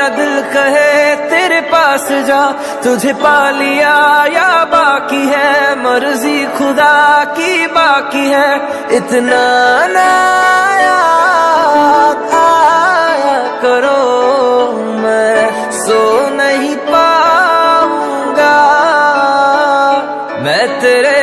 मेरा दिल कहे तेरे पास जा, तुझे पा लिया या बाकी है मर्जी खुदा की बाकी है। इतना ना याद आया करो, मैं सो नहीं पाऊंगा। मैं तेरे